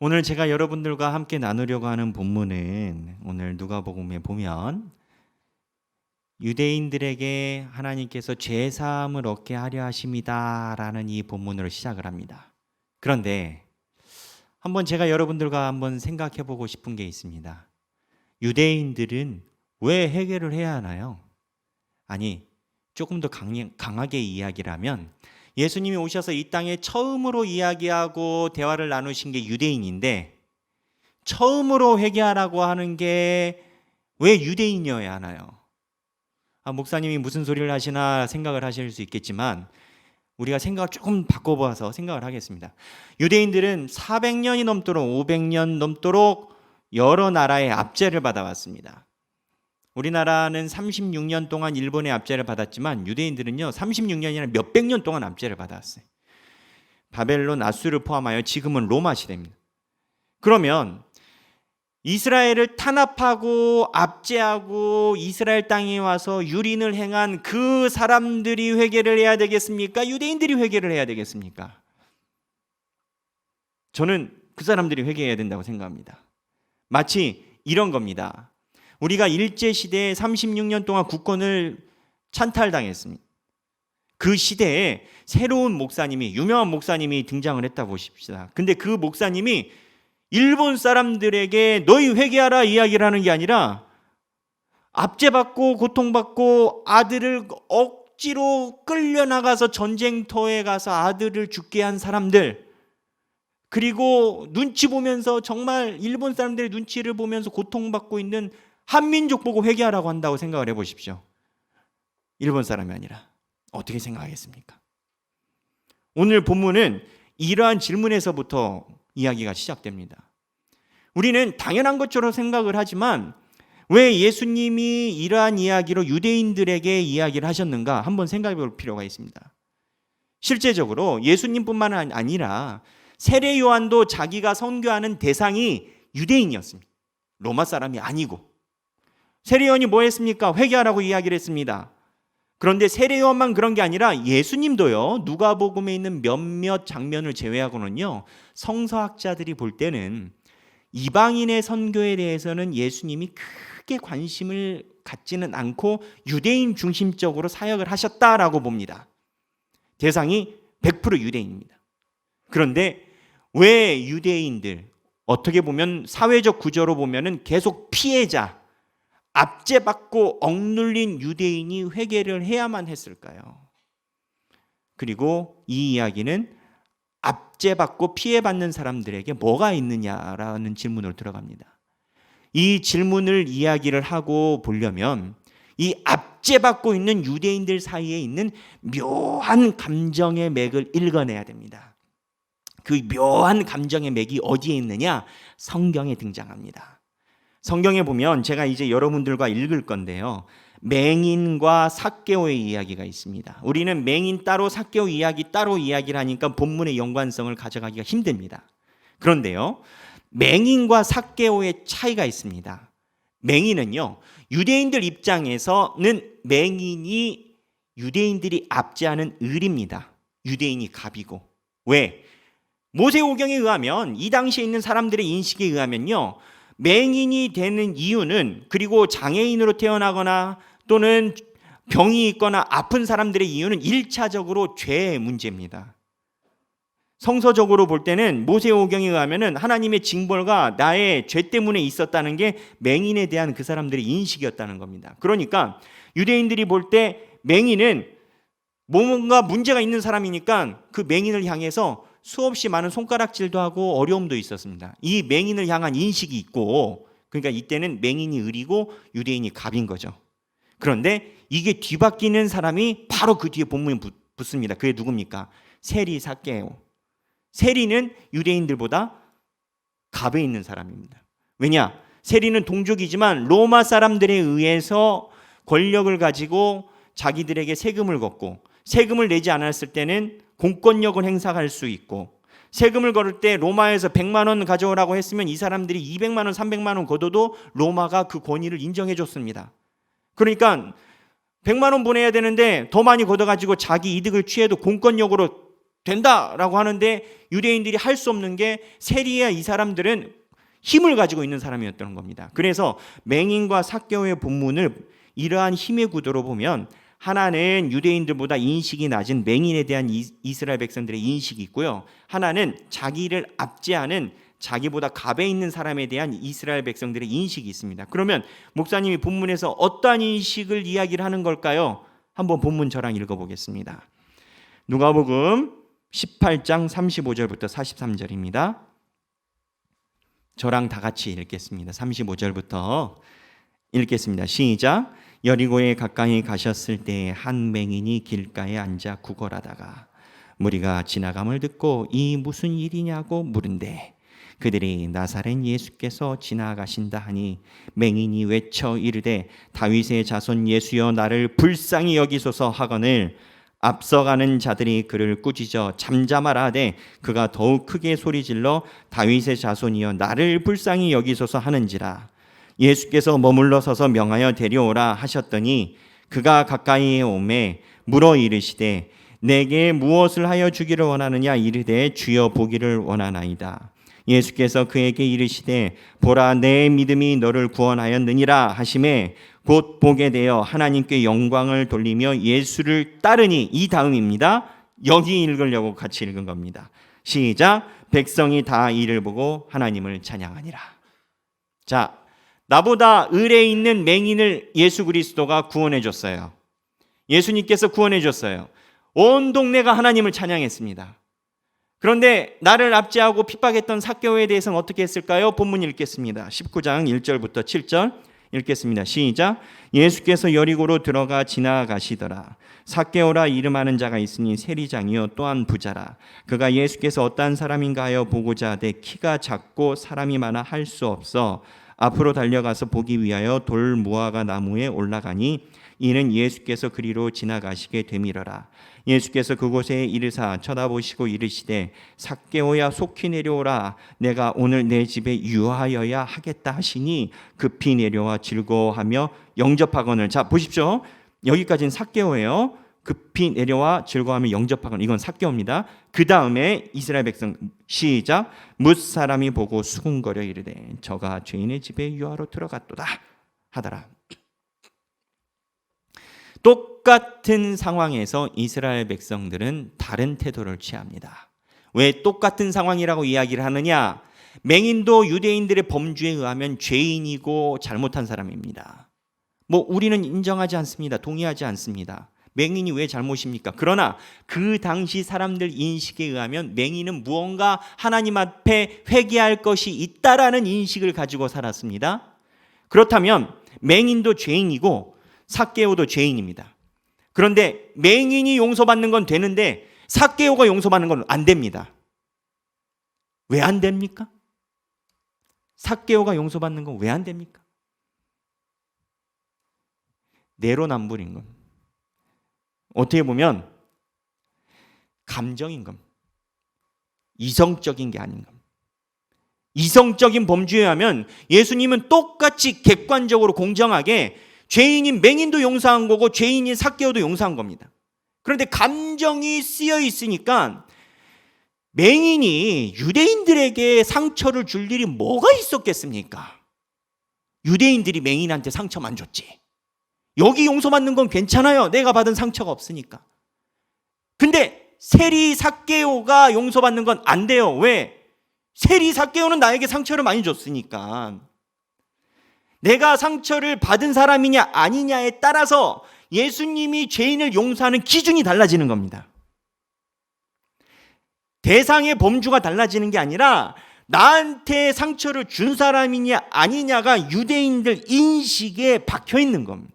오늘 제가 여러분들과 함께 나누려고 하는 본문은 오늘 누가복음에 보면 유대인들에게 하나님께서 죄 사함을 얻게 하려 하심이다라는 이 본문으로 시작을 합니다. 그런데 한번 제가 여러분들과 한번 생각해 보고 싶은 게 있습니다. 유대인들은 왜 회개를 해야 하나요? 아니, 조금 더 강하게 이야기를 하면 예수님이 오셔서 이 땅에 처음으로 이야기하고 대화를 나누신 게 유대인인데 처음으로 회개하라고 하는 게 왜 유대인이어야 하나요? 목사님이 무슨 소리를 하시나 생각을 하실 수 있겠지만 우리가 생각을 조금 바꿔봐서 생각을 하겠습니다. 유대인들은 400년이 넘도록 500년 넘도록 여러 나라의 압제를 받아왔습니다. 우리나라는 36년 동안 일본의 압제를 받았지만 유대인들은요 36년이 아니라 몇백 년 동안 압제를 받았어요. 바벨론, 아수르를 포함하여 지금은 로마 시대입니다. 그러면 이스라엘을 탄압하고 압제하고 이스라엘 땅에 와서 유린을 행한 그 사람들이 회개를 해야 되겠습니까? 유대인들이 회개를 해야 되겠습니까? 저는 그 사람들이 회개해야 된다고 생각합니다. 마치 이런 겁니다. 우리가 일제시대에 36년 동안 국권을 찬탈당했습니다. 그 시대에 새로운 목사님이, 유명한 목사님이 등장을 했다고 보십시다. 근데 그 목사님이 일본 사람들에게 너희 회개하라 이야기를 하는 게 아니라 압제받고 고통받고 아들을 억지로 끌려나가서 전쟁터에 가서 아들을 죽게 한 사람들, 그리고 눈치 보면서 정말 일본 사람들의 눈치를 보면서 고통받고 있는 한민족 보고 회개하라고 한다고 생각을 해보십시오. 일본 사람이 아니라 어떻게 생각하겠습니까? 오늘 본문은 이러한 질문에서부터 이야기가 시작됩니다. 우리는 당연한 것처럼 생각을 하지만 왜 예수님이 이러한 이야기로 유대인들에게 이야기를 하셨는가 한번 생각해 볼 필요가 있습니다. 실제적으로 예수님뿐만 아니라 세례 요한도 자기가 선교하는 대상이 유대인이었습니다. 로마 사람이 아니고. 세례 요한이 뭐 했습니까? 회개하라고 이야기를 했습니다. 그런데 세례 요한만 그런 게 아니라 예수님도요, 누가복음에 있는 몇몇 장면을 제외하고는요, 성서학자들이 볼 때는 이방인의 선교에 대해서는 예수님이 크게 관심을 갖지는 않고 유대인 중심적으로 사역을 하셨다라고 봅니다. 대상이 100% 유대인입니다. 그런데 왜 유대인들, 어떻게 보면 사회적 구조로 보면은 계속 피해자, 압제받고 억눌린 유대인이 회개를 해야만 했을까요? 그리고 이 이야기는 압제받고 피해받는 사람들에게 뭐가 있느냐라는 질문으로 들어갑니다. 이 질문을 이야기를 하고 보려면 이 압제받고 있는 유대인들 사이에 있는 묘한 감정의 맥을 읽어내야 됩니다. 그 묘한 감정의 맥이 어디에 있느냐? 성경에 등장합니다. 성경에 보면 제가 이제 여러분들과 읽을 건데요, 맹인과 삭개오의 이야기가 있습니다. 우리는 맹인 따로 삭개오 이야기 따로 이야기를 하니까 본문의 연관성을 가져가기가 힘듭니다. 그런데요, 맹인과 삭개오의 차이가 있습니다. 맹인은요, 유대인들 입장에서는 맹인이 유대인들이 압제하는 을입니다. 유대인이 갑이고. 왜? 모세오경에 의하면, 이 당시에 있는 사람들의 인식에 의하면요, 맹인이 되는 이유는, 그리고 장애인으로 태어나거나 또는 병이 있거나 아픈 사람들의 이유는 1차적으로 죄의 문제입니다. 성서적으로 볼 때는 모세오경에 의하면 하나님의 징벌과 나의 죄 때문에 있었다는 게 맹인에 대한 그 사람들의 인식이었다는 겁니다. 그러니까 유대인들이 볼 때 맹인은 뭔가 문제가 있는 사람이니까 그 맹인을 향해서 수없이 많은 손가락질도 하고 어려움도 있었습니다. 이 맹인을 향한 인식이 있고, 그러니까 이때는 맹인이 을이고 유대인이 갑인 거죠. 그런데 이게 뒤바뀌는 사람이 바로 그 뒤에 본문에 붙습니다. 그게 누굽니까? 세리, 삭개오. 세리는 유대인들보다 갑에 있는 사람입니다. 왜냐? 세리는 동족이지만 로마 사람들에 의해서 권력을 가지고 자기들에게 세금을 걷고, 세금을 내지 않았을 때는 공권력을 행사할 수 있고, 세금을 걸을 때 로마에서 100만 원 가져오라고 했으면 이 사람들이 200만 원, 300만 원 걷어도 로마가 그 권위를 인정해 줬습니다. 그러니까 100만 원 보내야 되는데 더 많이 걷어가지고 자기 이득을 취해도 공권력으로 된다라고 하는데 유대인들이 할 수 없는 게 세리야 이 사람들은 힘을 가지고 있는 사람이었던 겁니다. 그래서 맹인과 삭개오의 본문을 이러한 힘의 구도로 보면 하나는 유대인들보다 인식이 낮은 맹인에 대한 이스라엘 백성들의 인식이 있고요. 하나는 자기를 압제하는 자기보다 갑에 있는 사람에 대한 이스라엘 백성들의 인식이 있습니다. 그러면 목사님이 본문에서 어떠한 인식을 이야기를 하는 걸까요? 한번 본문 저랑 읽어보겠습니다. 누가복음 18장 35절부터 43절입니다. 저랑 다 같이 읽겠습니다. 35절부터 읽겠습니다. 시작. 여리고에 가까이 가셨을 때 한 맹인이 길가에 앉아 구걸하다가 무리가 지나감을 듣고 이 무슨 일이냐고 물은데 그들이 나사렛 예수께서 지나가신다 하니 맹인이 외쳐 이르되 다윗의 자손 예수여 나를 불쌍히 여기소서 하거늘 앞서가는 자들이 그를 꾸짖어 잠잠하라 하되 그가 더욱 크게 소리질러 다윗의 자손이여 나를 불쌍히 여기소서 하는지라. 예수께서 머물러 서서 명하여 데려오라 하셨더니 그가 가까이에 오매 물어 이르시되 내게 무엇을 하여 주기를 원하느냐 이르되 주여 보기를 원하나이다. 예수께서 그에게 이르시되 보라 내 믿음이 너를 구원하였느니라 하시매 곧 보게 되어 하나님께 영광을 돌리며 예수를 따르니 이 다음입니다. 여기 읽으려고 같이 읽은 겁니다. 시작. 백성이 다 이를 보고 하나님을 찬양하니라. 자, 나보다 을에 있는 맹인을 예수 그리스도가 구원해 줬어요. 예수님께서 구원해 줬어요. 온 동네가 하나님을 찬양했습니다. 그런데 나를 압제하고 핍박했던 삭개오에 대해서는 어떻게 했을까요? 본문 읽겠습니다. 19장 1절부터 7절 읽겠습니다. 시작. 예수께서 여리고로 들어가 지나가시더라. 삭개오라 이름하는 자가 있으니 세리장이요 또한 부자라. 그가 예수께서 어떠한 사람인가 하여 보고자 하되 키가 작고 사람이 많아 할 수 없어 앞으로 달려가서 보기 위하여 돌 무화과 나무에 올라가니 이는 예수께서 그리로 지나가시게 되밀어라. 예수께서 그곳에 이르사 쳐다보시고 이르시되 삭개오야 속히 내려오라. 내가 오늘 내 집에 유하여야 하겠다 하시니 급히 내려와 즐거워하며 영접하거늘. 자 보십시오. 여기까지는 삭개오예요. 급히 내려와 즐거워하며 영접하거늘. 이건 삭개오입니다. 그 다음에 이스라엘 백성 시작. 뭇 사람이 보고 수군거려 이르되 저가 죄인의 집에 유하로 들어갔도다 하더라. 똑같은 상황에서 이스라엘 백성들은 다른 태도를 취합니다. 왜 똑같은 상황이라고 이야기를 하느냐? 맹인도 유대인들의 범주에 의하면 죄인이고 잘못한 사람입니다. 우리는 인정하지 않습니다. 동의하지 않습니다. 맹인이 왜 잘못입니까? 그러나 그 당시 사람들 인식에 의하면 맹인은 무언가 하나님 앞에 회개할 것이 있다라는 인식을 가지고 살았습니다. 그렇다면 맹인도 죄인이고 삭개오도 죄인입니다. 그런데 맹인이 용서받는 건 되는데 삭개오가 용서받는 건 안 됩니다. 왜 안 됩니까? 삭개오가 용서받는 건 왜 안 됩니까? 내로남불인 건 어떻게 보면 감정인 겁니다. 이성적인 게 아닌 겁니다. 이성적인 범주에 하면 예수님은 똑같이 객관적으로 공정하게 죄인인 맹인도 용서한 거고 죄인인 삭개오도 용서한 겁니다. 그런데 감정이 쓰여 있으니까 맹인이 유대인들에게 상처를 줄 일이 뭐가 있었겠습니까? 유대인들이 맹인한테 상처만 줬지. 여기 용서받는 건 괜찮아요. 내가 받은 상처가 없으니까. 근데 세리 삭개오가 용서받는 건 안 돼요. 왜? 세리 삭개오는 나에게 상처를 많이 줬으니까. 내가 상처를 받은 사람이냐 아니냐에 따라서 예수님이 죄인을 용서하는 기준이 달라지는 겁니다. 대상의 범주가 달라지는 게 아니라 나한테 상처를 준 사람이냐 아니냐가 유대인들 인식에 박혀 있는 겁니다.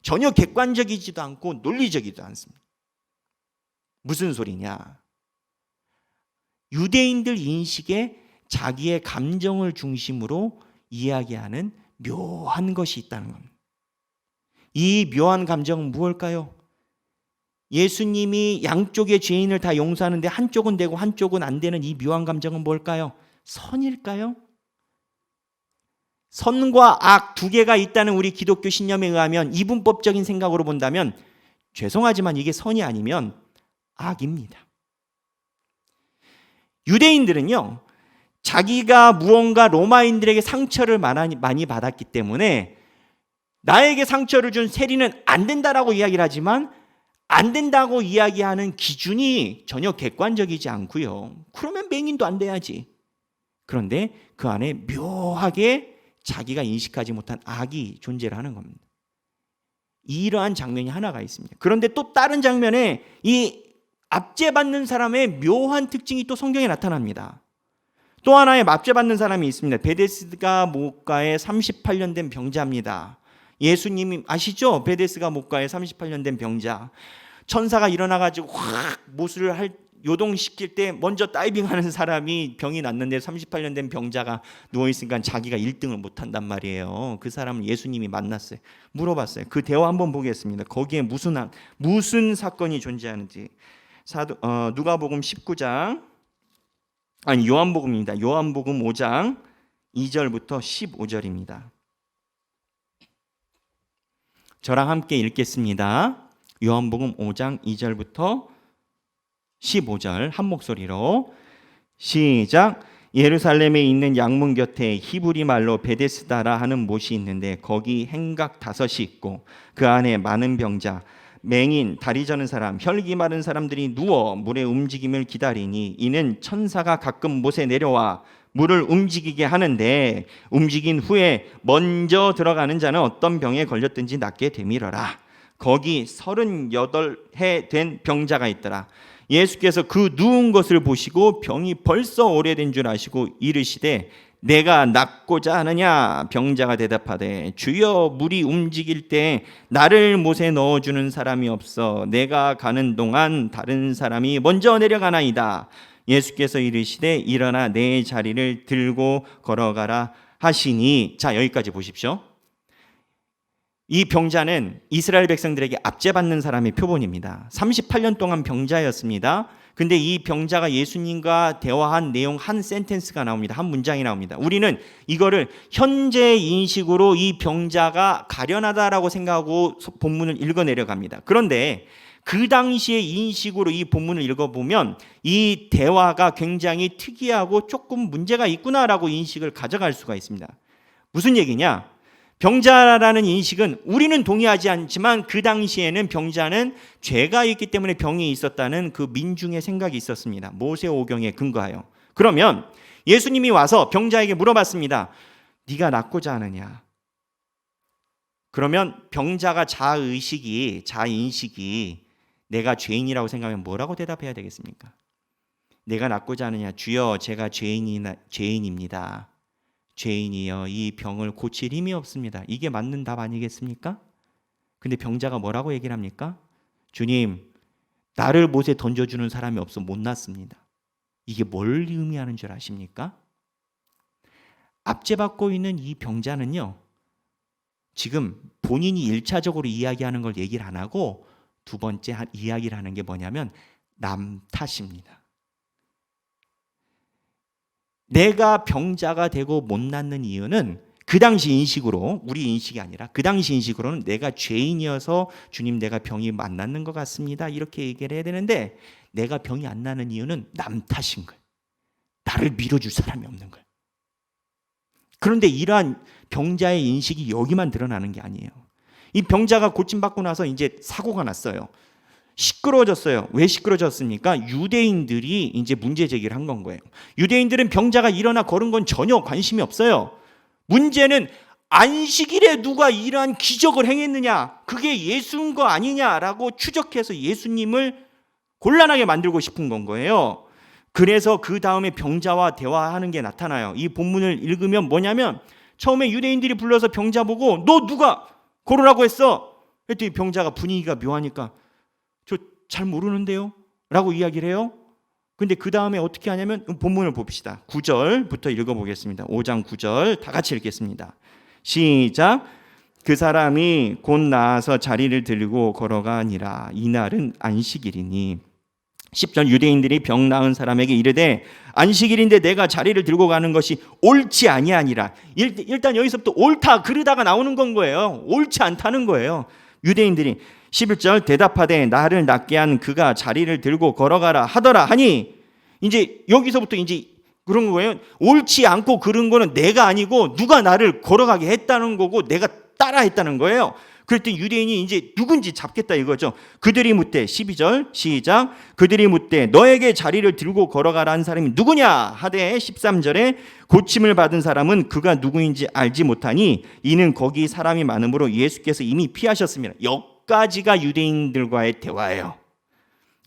전혀 객관적이지도 않고 논리적이지도 않습니다. 무슨 소리냐? 유대인들 인식에 자기의 감정을 중심으로 이야기하는 묘한 것이 있다는 겁니다. 이 묘한 감정은 무엇일까요? 예수님이 양쪽의 죄인을 다 용서하는데 한쪽은 되고 한쪽은 안 되는 이 묘한 감정은 뭘까요? 선일까요? 선과 악 두 개가 있다는 우리 기독교 신념에 의하면 이분법적인 생각으로 본다면 죄송하지만 이게 선이 아니면 악입니다. 유대인들은요, 자기가 무언가 로마인들에게 상처를 많이 받았기 때문에 나에게 상처를 준 세리는 안 된다라고 이야기를 하지만 안 된다고 이야기하는 기준이 전혀 객관적이지 않고요. 그러면 맹인도 안 돼야지. 그런데 그 안에 묘하게 자기가 인식하지 못한 악이 존재를 하는 겁니다. 이러한 장면이 하나가 있습니다. 그런데 또 다른 장면에 이 압제받는 사람의 묘한 특징이 또 성경에 나타납니다. 또 하나의 압제받는 사람이 있습니다. 베데스다 목가에 38년 된 병자입니다. 예수님이 아시죠? 베데스다 목가에 38년 된 병자. 천사가 일어나가지고 확 못을 요동시킬 때 먼저 다이빙하는 사람이 병이 났는데 38년 된 병자가 누워있으니까 자기가 1등을 못한단 말이에요. 그 사람을 예수님이 만났어요. 물어봤어요. 그 대화 한번 보겠습니다. 거기에 무슨 사건이 존재하는지. 누가복음 19장, 요한복음입니다. 요한복음 5장 2절부터 15절입니다. 저랑 함께 읽겠습니다. 요한복음 5장 2절부터 15절 한 목소리로 시작. 예루살렘에 있는 양문 곁에 히브리 말로 베데스다라 하는 못이 있는데 거기 행각 5이 있고 그 안에 많은 병자, 맹인, 다리 저는 사람, 혈기 마른 사람들이 누워 물의 움직임을 기다리니 이는 천사가 가끔 못에 내려와 물을 움직이게 하는데 움직인 후에 먼저 들어가는 자는 어떤 병에 걸렸든지 낫게 되밀어라. 거기 38해 된 병자가 있더라. 예수께서 그 누운 것을 보시고 병이 벌써 오래된 줄 아시고 이르시되 내가 낫고자 하느냐? 병자가 대답하되 주여 물이 움직일 때 나를 못에 넣어주는 사람이 없어 내가 가는 동안 다른 사람이 먼저 내려가나이다. 예수께서 이르시되 일어나 내 자리를 들고 걸어가라 하시니. 자, 여기까지 보십시오. 이 병자는 이스라엘 백성들에게 압제받는 사람의 표본입니다. 38년 동안 병자였습니다. 근데 이 병자가 예수님과 대화한 내용 한 센텐스가 나옵니다. 한 문장이 나옵니다. 우리는 이거를 현재 인식으로 이 병자가 가련하다라고 생각하고 본문을 읽어 내려갑니다. 그런데 그 당시의 인식으로 이 본문을 읽어보면 이 대화가 굉장히 특이하고 조금 문제가 있구나라고 인식을 가져갈 수가 있습니다. 무슨 얘기냐? 병자라는 인식은 우리는 동의하지 않지만 그 당시에는 병자는 죄가 있기 때문에 병이 있었다는 그 민중의 생각이 있었습니다. 모세오경에 근거하여. 그러면 예수님이 와서 병자에게 물어봤습니다. 네가 낫고자 하느냐? 그러면 병자가 자인식이 내가 죄인이라고 생각하면 뭐라고 대답해야 되겠습니까? 내가 낫고자 하느냐? 주여 제가 죄인입니다. 죄인이여 이 병을 고칠 힘이 없습니다. 이게 맞는 답 아니겠습니까? 근데 병자가 뭐라고 얘기를 합니까? 주님, 나를 못에 던져주는 사람이 없어 못 낫습니다. 이게 뭘 의미하는 줄 아십니까? 압제받고 있는 이 병자는요, 지금 본인이 1차적으로 이야기하는 걸 얘기를 안 하고 두 번째 이야기를 하는 게 뭐냐면 남 탓입니다. 내가 병자가 되고 못 낫는 이유는 그 당시 인식으로, 우리 인식이 아니라 그 당시 인식으로는 내가 죄인이어서 주님 내가 병이 안 낫는 것 같습니다. 이렇게 얘기를 해야 되는데 내가 병이 안 나는 이유는 남 탓인 거예요. 나를 밀어줄 사람이 없는 거예요. 그런데 이러한 병자의 인식이 여기만 드러나는 게 아니에요. 이 병자가 고침받고 나서 이제 사고가 났어요. 시끄러워졌어요. 왜 시끄러워졌습니까? 유대인들이 이제 문제 제기를 한 건 거예요. 유대인들은 병자가 일어나 걸은 건 전혀 관심이 없어요. 문제는 안식일에 누가 이러한 기적을 행했느냐? 그게 예수인 거 아니냐라고 추적해서 예수님을 곤란하게 만들고 싶은 건 거예요. 그래서 그 다음에 병자와 대화하는 게 나타나요. 이 본문을 읽으면 뭐냐면 처음에 유대인들이 불러서 병자 보고 너 누가 걸으라고 했어? 그랬더니 병자가 분위기가 묘하니까 저 잘 모르는데요? 라고 이야기를 해요. 근데 그 다음에 어떻게 하냐면 본문을 봅시다. 9절부터 읽어보겠습니다. 5장 9절 다 같이 읽겠습니다. 시작. 그 사람이 곧 나아서 자리를 들고 걸어가니라. 이날은 안식일이니. 10절 유대인들이 병 나은 사람에게 이르되 안식일인데 내가 자리를 들고 가는 것이 옳지 아니하니라. 일단 여기서부터 옳다 그르다가 나오는 건 거예요. 옳지 않다는 거예요. 유대인들이 11절 대답하되 나를 낫게 한 그가 자리를 들고 걸어가라 하더라 하니 이제 여기서부터 이제 그런 거예요. 옳지 않고 그런 거는 내가 아니고 누가 나를 걸어가게 했다는 거고 내가 따라 했다는 거예요. 그랬더니 유대인이 이제 누군지 잡겠다 이거죠. 그들이 묻되 12절 시작. 그들이 묻되 너에게 자리를 들고 걸어가라 한 사람이 누구냐 하되 13절에 고침을 받은 사람은 그가 누구인지 알지 못하니 이는 거기 사람이 많으므로 예수께서 이미 피하셨습니다. 여기까지가 유대인들과의 대화예요.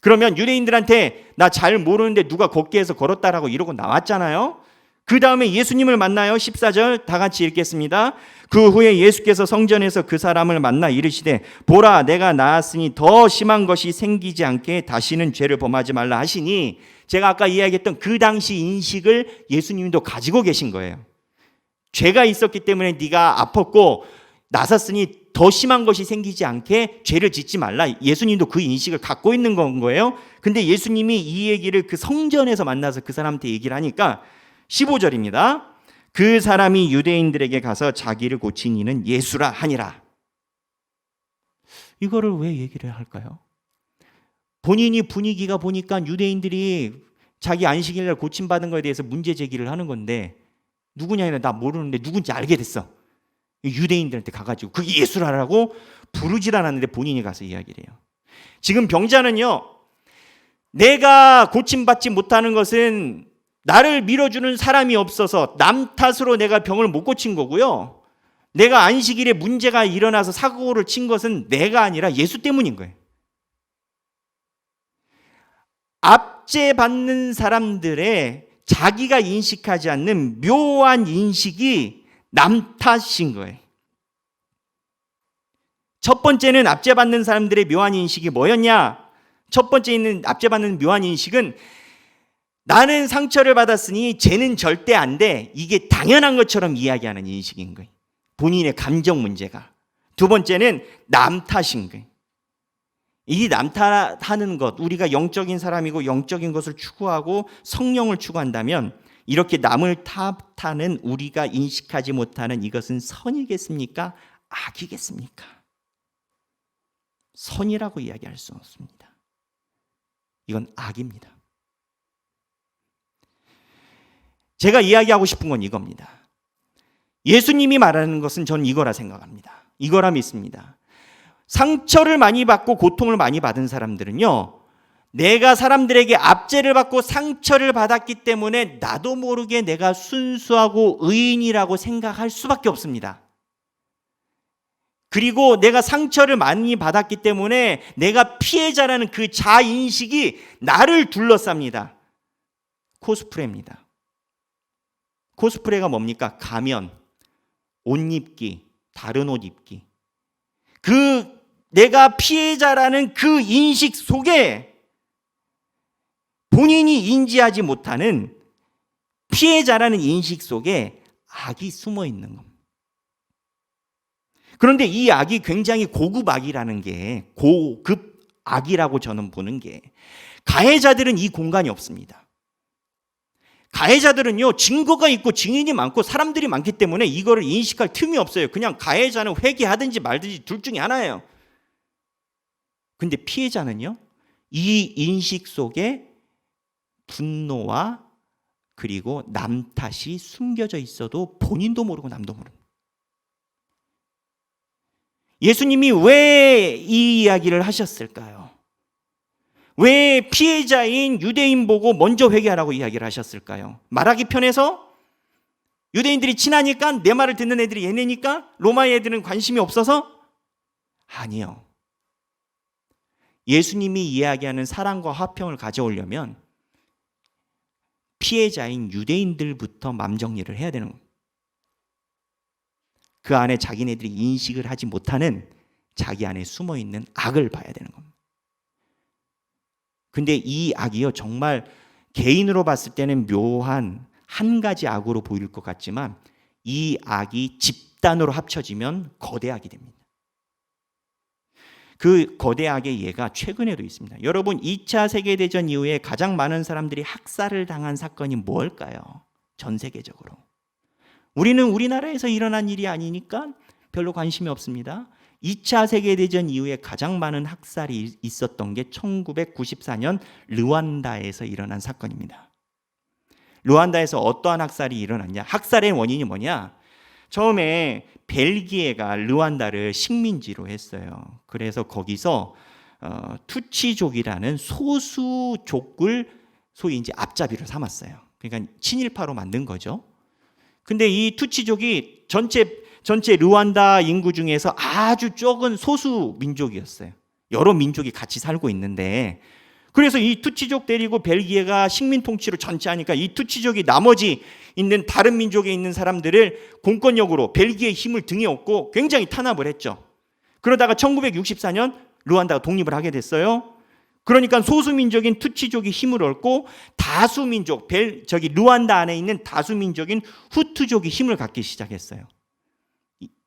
그러면 유대인들한테 나 잘 모르는데 누가 걷게 해서 걸었다라고 이러고 나왔잖아요. 그 다음에 예수님을 만나요. 14절 다 같이 읽겠습니다. 그 후에 예수께서 성전에서 그 사람을 만나 이르시되 보라 내가 나았으니 더 심한 것이 생기지 않게 다시는 죄를 범하지 말라 하시니, 제가 아까 이야기했던 그 당시 인식을 예수님도 가지고 계신 거예요. 죄가 있었기 때문에 네가 아팠고 나섰으니 더 심한 것이 생기지 않게 죄를 짓지 말라. 예수님도 그 인식을 갖고 있는 건 거예요. 근데 예수님이 이 얘기를 그 성전에서 만나서 그 사람한테 얘기를 하니까 15절입니다. 그 사람이 유대인들에게 가서 자기를 고친 이는 예수라 하니라. 이거를 왜 얘기를 할까요? 본인이 분위기가 보니까 유대인들이 자기 안식일날 고침받은 거에 대해서 문제 제기를 하는 건데 누구냐 나 모르는데 누군지 알게 됐어. 유대인들한테 가가지고 그게 예수라라고 부르질 않았는데 본인이 가서 이야기를 해요. 지금 병자는요, 내가 고침받지 못하는 것은 나를 밀어주는 사람이 없어서 남 탓으로 내가 병을 못 고친 거고요. 내가 안식일에 문제가 일어나서 사고를 친 것은 내가 아니라 예수 때문인 거예요. 압제받는 사람들의 자기가 인식하지 않는 묘한 인식이 남 탓인 거예요. 첫 번째는 압제받는 사람들의 묘한 인식이 뭐였냐? 첫 번째 있는 압제받는 묘한 인식은 나는 상처를 받았으니 죄는 절대 안 돼. 이게 당연한 것처럼 이야기하는 인식인 거예요. 본인의 감정 문제가. 두 번째는 남 탓인 거예요. 이 남 탓하는 것, 우리가 영적인 사람이고 영적인 것을 추구하고 성령을 추구한다면 이렇게 남을 탓하는 우리가 인식하지 못하는 이것은 선이겠습니까? 악이겠습니까? 선이라고 이야기할 수 없습니다. 이건 악입니다. 제가 이야기하고 싶은 건 이겁니다. 예수님이 말하는 것은 저는 이거라 생각합니다. 이거라 믿습니다. 상처를 많이 받고 고통을 많이 받은 사람들은요, 내가 사람들에게 압제를 받고 상처를 받았기 때문에 나도 모르게 내가 순수하고 의인이라고 생각할 수밖에 없습니다. 그리고 내가 상처를 많이 받았기 때문에 내가 피해자라는 그 자인식이 나를 둘러쌉니다. 코스프레입니다. 코스프레가 뭡니까? 가면, 옷 입기, 다른 옷 입기. 그 내가 피해자라는 그 인식 속에 본인이 인지하지 못하는 피해자라는 인식 속에 악이 숨어 있는 겁니다. 그런데 이 악이 굉장히 고급 악이라는 게, 고급 악이라고 저는 보는 게, 가해자들은 이 공간이 없습니다. 가해자들은요, 증거가 있고 증인이 많고 사람들이 많기 때문에 이거를 인식할 틈이 없어요. 그냥 가해자는 회개하든지 말든지 둘 중에 하나예요. 근데 피해자는요, 이 인식 속에 분노와 그리고 남 탓이 숨겨져 있어도 본인도 모르고 남도 모르는. 예수님이 왜 이 이야기를 하셨을까요? 왜 피해자인 유대인 보고 먼저 회개하라고 이야기를 하셨을까요? 말하기 편해서? 유대인들이 친하니까? 내 말을 듣는 애들이 얘네니까? 로마 애들은 관심이 없어서? 아니요. 예수님이 이야기하는 사랑과 화평을 가져오려면 피해자인 유대인들부터 맘 정리를 해야 되는 겁니다. 그 안에 자기네들이 인식을 하지 못하는 자기 안에 숨어있는 악을 봐야 되는 겁니다. 근데 이 악이요, 정말 개인으로 봤을 때는 묘한 한 가지 악으로 보일 것 같지만 이 악이 집단으로 합쳐지면 거대 악이 됩니다. 그 거대 악의 예가 최근에도 있습니다. 여러분, 2차 세계대전 이후에 가장 많은 사람들이 학살을 당한 사건이 뭘까요? 전 세계적으로. 우리는 우리나라에서 일어난 일이 아니니까 별로 관심이 없습니다. 2차 세계대전 이후에 가장 많은 학살이 있었던 게 1994년 르완다에서 일어난 사건입니다. 르완다에서 어떠한 학살이 일어났냐? 학살의 원인이 뭐냐? 처음에 벨기에가 르완다를 식민지로 했어요. 그래서 거기서 투치족이라는 소수족을 소위 이제 앞잡이로 삼았어요. 그러니까 친일파로 만든 거죠. 근데 이 투치족이 전체 르완다 인구 중에서 아주 적은 소수 민족이었어요. 여러 민족이 같이 살고 있는데, 그래서 이 투치족 데리고 벨기에가 식민 통치로 전체 하니까 이 투치족이 나머지 있는 다른 민족에 있는 사람들을 공권력으로 벨기에의 힘을 등에 업고 굉장히 탄압을 했죠. 그러다가 1964년 르완다가 독립을 하게 됐어요. 그러니까 소수민족인 투치족이 힘을 얻고 다수민족, 르완다 안에 있는 다수민족인 후투족이 힘을 갖기 시작했어요.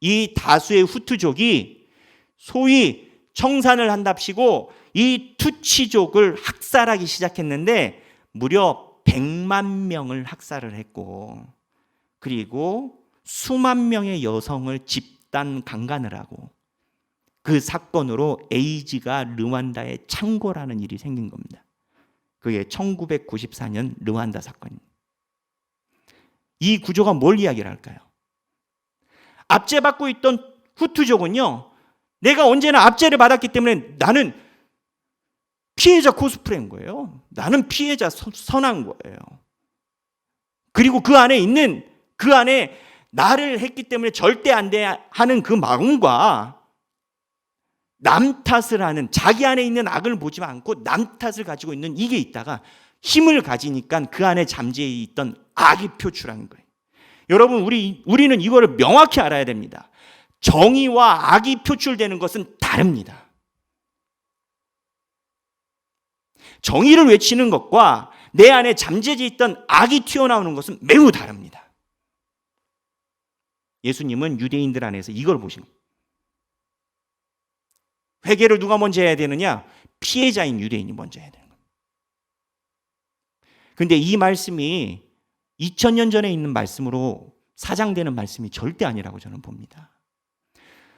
이 다수의 후투족이 소위 청산을 한답시고 이 투치족을 학살하기 시작했는데 무려 100만 명을 학살을 했고, 그리고 수만 명의 여성을 집단 강간을 하고, 그 사건으로 에이즈가 르완다에 창궐하는 일이 생긴 겁니다. 그게 1994년 르완다 사건입니다. 이 구조가 뭘 이야기를 할까요? 압제받고 있던 후투족은요, 내가 언제나 압제를 받았기 때문에 나는 피해자 코스프레인 거예요. 나는 피해자 선한 거예요. 그리고 그 안에 나를 했기 때문에 절대 안 돼 하는 그 마음과 남 탓을 하는, 자기 안에 있는 악을 보지 않고 남 탓을 가지고 있는 이게 있다가 힘을 가지니까 그 안에 잠재해 있던 악이 표출한 거예요. 여러분, 우리는 이거를 명확히 알아야 됩니다. 정의와 악이 표출되는 것은 다릅니다. 정의를 외치는 것과 내 안에 잠재해 있던 악이 튀어나오는 것은 매우 다릅니다. 예수님은 유대인들 안에서 이걸 보신 겁니다. 회개를 누가 먼저 해야 되느냐? 피해자인 유대인이 먼저 해야 되는 겁니다. 그런데 이 말씀이 2000년 전에 있는 말씀으로 사장되는 말씀이 절대 아니라고 저는 봅니다.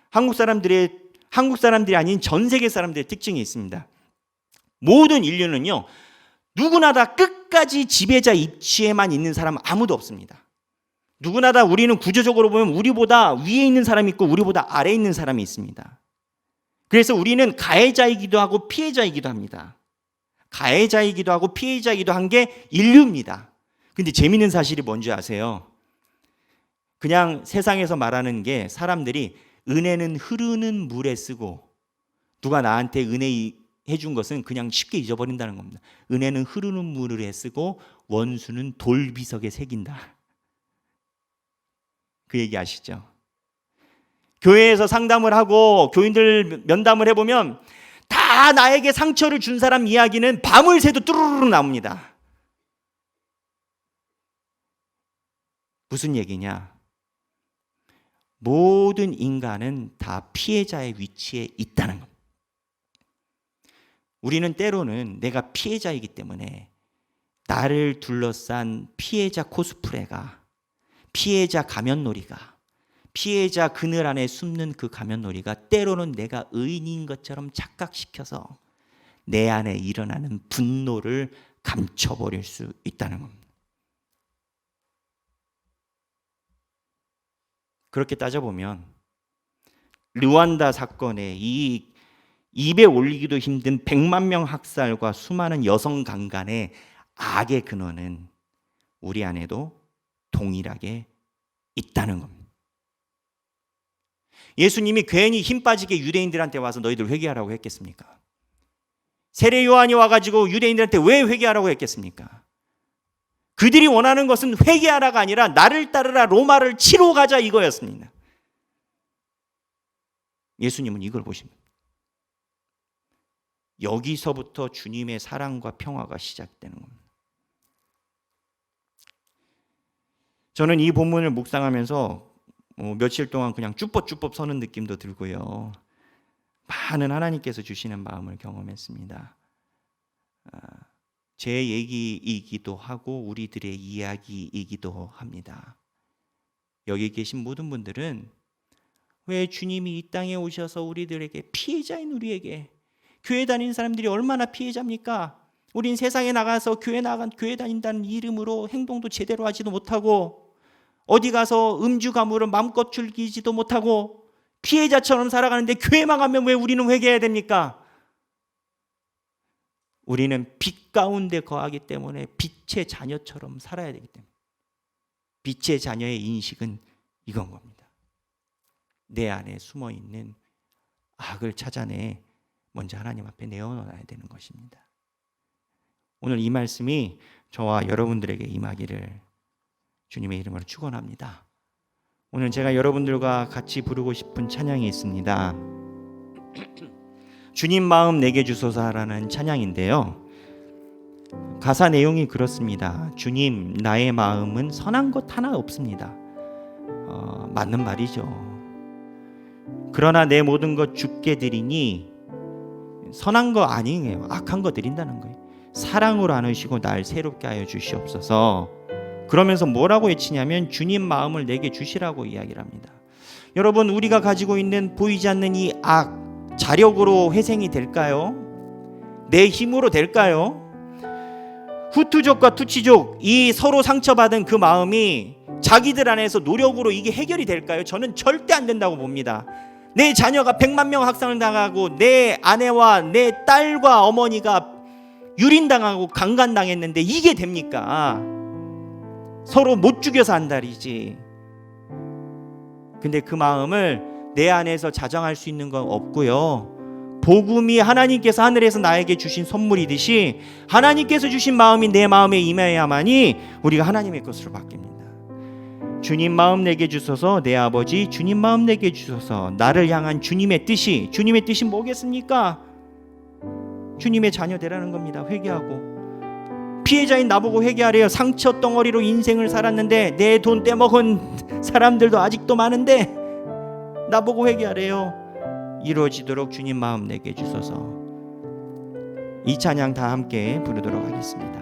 한국 사람들이 아닌 전 세계 사람들의 특징이 있습니다. 모든 인류는요, 누구나 다 끝까지 지배자 입지에만 있는 사람 아무도 없습니다. 누구나 다 우리는 구조적으로 보면 우리보다 위에 있는 사람이 있고 우리보다 아래에 있는 사람이 있습니다. 그래서 우리는 가해자이기도 하고 피해자이기도 합니다. 가해자이기도 하고 피해자이기도 한 게 인류입니다. 근데 재미있는 사실이 뭔지 아세요? 그냥 세상에서 말하는 게 사람들이 은혜는 흐르는 물에 쓰고 누가 나한테 은혜 해준 것은 그냥 쉽게 잊어버린다는 겁니다. 은혜는 흐르는 물에 쓰고 원수는 돌비석에 새긴다. 그 얘기 아시죠? 교회에서 상담을 하고 교인들 면담을 해보면 다 나에게 상처를 준 사람 이야기는 밤을 새도 뚜루루루 나옵니다. 무슨 얘기냐? 모든 인간은 다 피해자의 위치에 있다는 겁니다. 우리는 때로는 내가 피해자이기 때문에 나를 둘러싼 피해자 코스프레가, 피해자 가면놀이가, 피해자 그늘 안에 숨는 그 가면놀이가 때로는 내가 의인인 것처럼 착각시켜서 내 안에 일어나는 분노를 감춰버릴 수 있다는 겁니다. 그렇게 따져보면 르완다 사건의 이 입에 올리기도 힘든 100만 명 학살과 수많은 여성 강간의 악의 근원은 우리 안에도 동일하게 있다는 겁니다. 예수님이 괜히 힘 빠지게 유대인들한테 와서 너희들 회개하라고 했겠습니까? 세례 요한이 와가지고 유대인들한테 왜 회개하라고 했겠습니까? 그들이 원하는 것은 회개하라가 아니라 나를 따르라, 로마를 치러 가자, 이거였습니다. 예수님은 이걸 보십니다. 여기서부터 주님의 사랑과 평화가 시작되는 겁니다. 저는 이 본문을 묵상하면서 며칠 동안 그냥 쭈뼛쭈뼛 서는 느낌도 들고요. 많은 하나님께서 주시는 마음을 경험했습니다. 제 얘기이기도 하고 우리들의 이야기이기도 합니다. 여기 계신 모든 분들은 왜 주님이 이 땅에 오셔서 우리들에게, 피해자인 우리에게, 교회 다니는 사람들이 얼마나 피해자입니까? 우린 세상에 나가서 교회 다닌다는 이름으로 행동도 제대로 하지도 못하고, 어디 가서 음주 가물을 마음껏 즐기지도 못하고 피해자처럼 살아가는데, 교회만 가면 왜 우리는 회개해야 됩니까? 우리는 빛 가운데 거하기 때문에 빛의 자녀처럼 살아야 되기 때문에, 빛의 자녀의 인식은 이건 겁니다. 내 안에 숨어있는 악을 찾아내 먼저 하나님 앞에 내어놓아야 되는 것입니다. 오늘 이 말씀이 저와 여러분들에게 임하기를 주님의 이름으로 축원합니다. 오늘 제가 여러분들과 같이 부르고 싶은 찬양이 있습니다. 주님 마음 내게 주소서라는 찬양인데요, 가사 내용이 그렇습니다. 주님, 나의 마음은 선한 것 하나 없습니다. 맞는 말이죠. 그러나 내 모든 것 주께 드리니, 선한 거 아니에요. 악한 거 드린다는 거예요. 사랑으로 안으시고 날 새롭게 하여 주시옵소서. 그러면서 뭐라고 외치냐면 주님 마음을 내게 주시라고 이야기를 합니다. 여러분, 우리가 가지고 있는 보이지 않는 이 악, 자력으로 회생이 될까요? 내 힘으로 될까요? 후투족과 투치족, 이 서로 상처받은 그 마음이 자기들 안에서 노력으로 이게 해결이 될까요? 저는 절대 안 된다고 봅니다. 내 자녀가 100만 명 학살을 당하고, 내 아내와 내 딸과 어머니가 유린당하고 강간당했는데 이게 됩니까? 서로 못 죽여서 한다리지. 근데 그 마음을 내 안에서 자정할 수 있는 건 없고요, 복음이 하나님께서 하늘에서 나에게 주신 선물이듯이 하나님께서 주신 마음이 내 마음에 임해야만이 우리가 하나님의 것으로 바뀝니다. 주님 마음 내게 주소서. 내 아버지 주님 마음 내게 주소서. 나를 향한 주님의 뜻이 뭐겠습니까? 주님의 자녀 되라는 겁니다. 회개하고, 피해자인 나보고 회개하래요. 상처 덩어리로 인생을 살았는데, 내 돈 떼먹은 사람들도 아직도 많은데 나보고 회개하래요. 이루어지도록 주님 마음 내게 주소서. 이 찬양 다 함께 부르도록 하겠습니다.